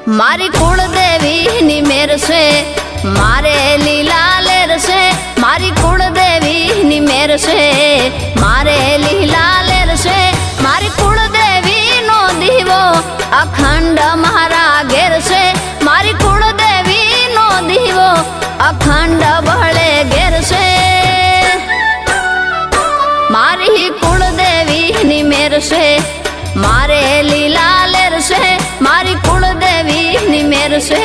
मारी कुलदेवी नी मेर से मारे लीला लेर से मारी कुलदेवी नी मेर से मारे लीला लेर से मारी कुलदेवी नो दीवो अखंड मारा घेर से मारी कुलदेवी नो दीवो अखंड बहले घेर से मारी कुलदेवी नी मेर से मारे लीला लेर से मारी कुलदेवी नी मेर से।